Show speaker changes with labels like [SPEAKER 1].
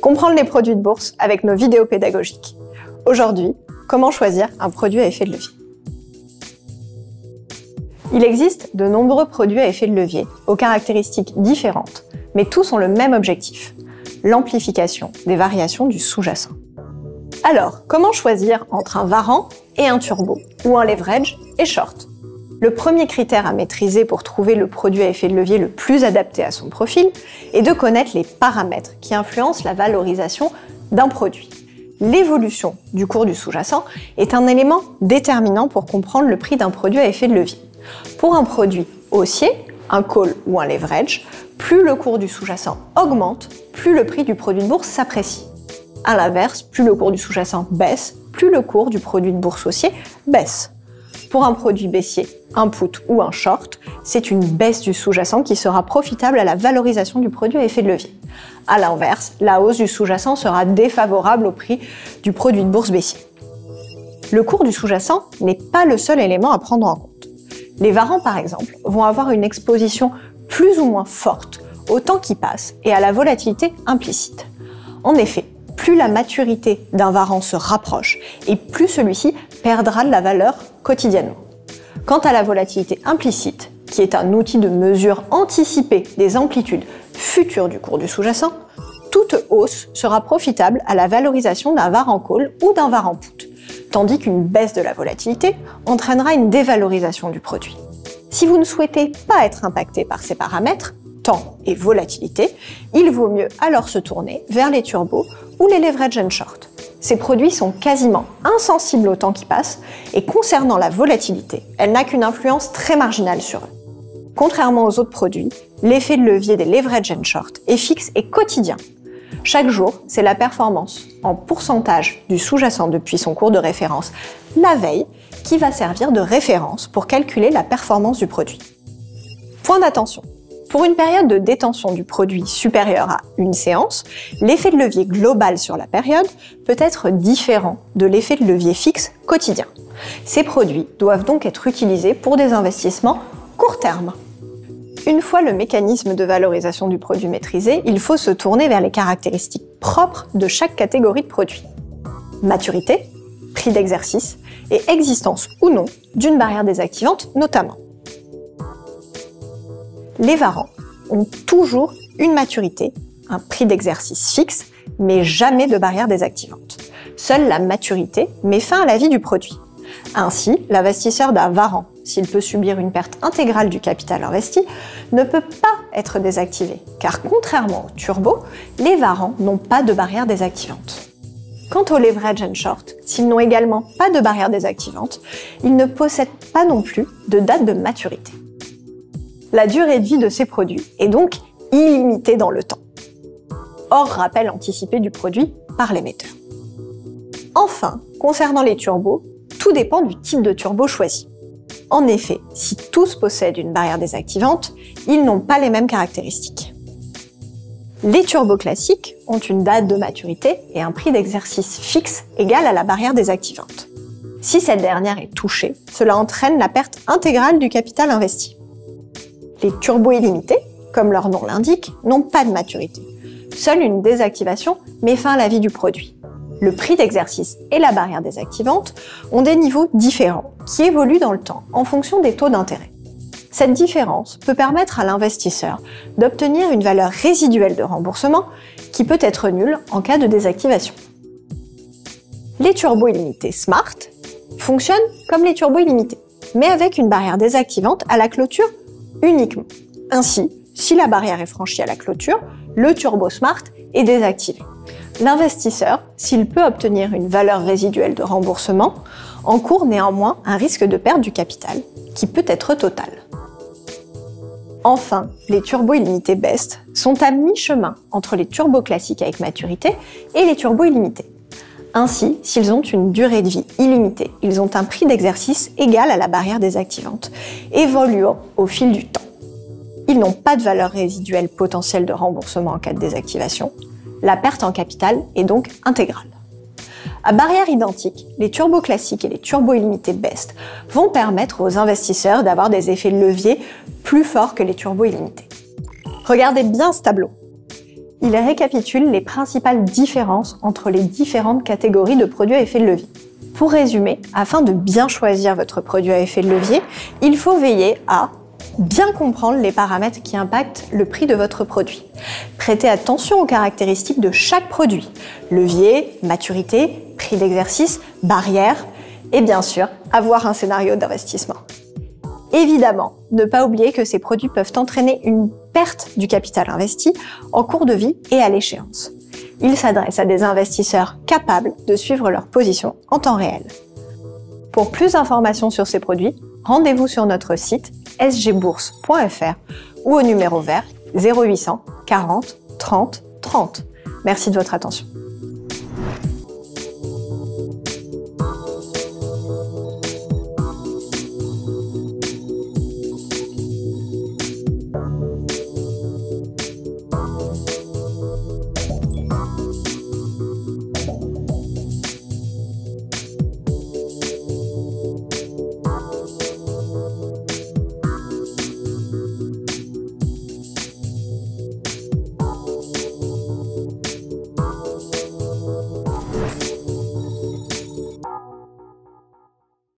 [SPEAKER 1] Comprendre les produits de bourse avec nos vidéos pédagogiques. Aujourd'hui, comment choisir un produit à effet de levier? Il existe de nombreux produits à effet de levier, aux caractéristiques différentes, mais tous ont le même objectif, l'amplification des variations du sous-jacent. Alors, comment choisir entre un varant et un turbo, ou un leverage et short? Le premier critère à maîtriser pour trouver le produit à effet de levier le plus adapté à son profil est de connaître les paramètres qui influencent la valorisation d'un produit. L'évolution du cours du sous-jacent est un élément déterminant pour comprendre le prix d'un produit à effet de levier. Pour un produit haussier, un call ou un leverage, plus le cours du sous-jacent augmente, plus le prix du produit de bourse s'apprécie. À l'inverse, plus le cours du sous-jacent baisse, plus le cours du produit de bourse haussier baisse. Pour un produit baissier, un put ou un short, c'est une baisse du sous-jacent qui sera profitable à la valorisation du produit à effet de levier. À l'inverse, la hausse du sous-jacent sera défavorable au prix du produit de bourse baissier. Le cours du sous-jacent n'est pas le seul élément à prendre en compte. Les varants, par exemple, vont avoir une exposition plus ou moins forte au temps qui passe et à la volatilité implicite. En effet, plus la maturité d'un varant se rapproche et plus celui-ci perdra de la valeur quotidiennement. Quant à la volatilité implicite, qui est un outil de mesure anticipée des amplitudes futures du cours du sous-jacent, toute hausse sera profitable à la valorisation d'un varant call ou d'un varant put, tandis qu'une baisse de la volatilité entraînera une dévalorisation du produit. Si vous ne souhaitez pas être impacté par ces paramètres, temps et volatilité, il vaut mieux alors se tourner vers les turbos ou les leverage and short. Ces produits sont quasiment insensibles au temps qui passe et concernant la volatilité, elle n'a qu'une influence très marginale sur eux. Contrairement aux autres produits, l'effet de levier des leverage and short est fixe et quotidien. Chaque jour, c'est la performance en pourcentage du sous-jacent depuis son cours de référence la veille qui va servir de référence pour calculer la performance du produit. Point d'attention. Pour une période de détention du produit supérieure à une séance, l'effet de levier global sur la période peut être différent de l'effet de levier fixe quotidien. Ces produits doivent donc être utilisés pour des investissements court terme. Une fois le mécanisme de valorisation du produit maîtrisé, il faut se tourner vers les caractéristiques propres de chaque catégorie de produits. Maturité, prix d'exercice et existence ou non d'une barrière désactivante notamment. Les varants ont toujours une maturité, un prix d'exercice fixe, mais jamais de barrière désactivante. Seule la maturité met fin à la vie du produit. Ainsi, l'investisseur d'un varant, s'il peut subir une perte intégrale du capital investi, ne peut pas être désactivé, car contrairement aux turbos, les varants n'ont pas de barrière désactivante. Quant aux leverage and short, s'ils n'ont également pas de barrière désactivante, ils ne possèdent pas non plus de date de maturité. La durée de vie de ces produits est donc illimitée dans le temps, hors rappel anticipé du produit par l'émetteur. Enfin, concernant les turbos, tout dépend du type de turbo choisi. En effet, si tous possèdent une barrière désactivante, ils n'ont pas les mêmes caractéristiques. Les turbos classiques ont une date de maturité et un prix d'exercice fixe égal à la barrière désactivante. Si cette dernière est touchée, cela entraîne la perte intégrale du capital investi. Les turbos illimités, comme leur nom l'indique, n'ont pas de maturité. Seule une désactivation met fin à la vie du produit. Le prix d'exercice et la barrière désactivante ont des niveaux différents qui évoluent dans le temps en fonction des taux d'intérêt. Cette différence peut permettre à l'investisseur d'obtenir une valeur résiduelle de remboursement qui peut être nulle en cas de désactivation. Les turbos illimités Smart fonctionnent comme les turbos illimités, mais avec une barrière désactivante à la clôture uniquement. Ainsi, si la barrière est franchie à la clôture, le turbo Smart est désactivé. L'investisseur, s'il peut obtenir une valeur résiduelle de remboursement, encourt néanmoins un risque de perte du capital, qui peut être total. Enfin, les turbos illimités Best sont à mi-chemin entre les turbos classiques avec maturité et les turbos illimités. Ainsi, s'ils ont une durée de vie illimitée, ils ont un prix d'exercice égal à la barrière désactivante, évoluant au fil du temps. Ils n'ont pas de valeur résiduelle potentielle de remboursement en cas de désactivation. La perte en capital est donc intégrale. À barrière identique, les turbos classiques et les turbos illimités Best vont permettre aux investisseurs d'avoir des effets de levier plus forts que les turbos illimités. Regardez bien ce tableau. Il récapitule les principales différences entre les différentes catégories de produits à effet de levier. Pour résumer, afin de bien choisir votre produit à effet de levier, il faut veiller à bien comprendre les paramètres qui impactent le prix de votre produit. Prêtez attention aux caractéristiques de chaque produit. Levier, maturité, prix d'exercice, barrière et bien sûr, avoir un scénario d'investissement. Évidemment, ne pas oublier que ces produits peuvent entraîner une perte du capital investi en cours de vie et à l'échéance. Ils s'adressent à des investisseurs capables de suivre leur position en temps réel. Pour plus d'informations sur ces produits, rendez-vous sur notre site sgbourse.fr ou au numéro vert 0800 40 30 30. Merci de votre attention.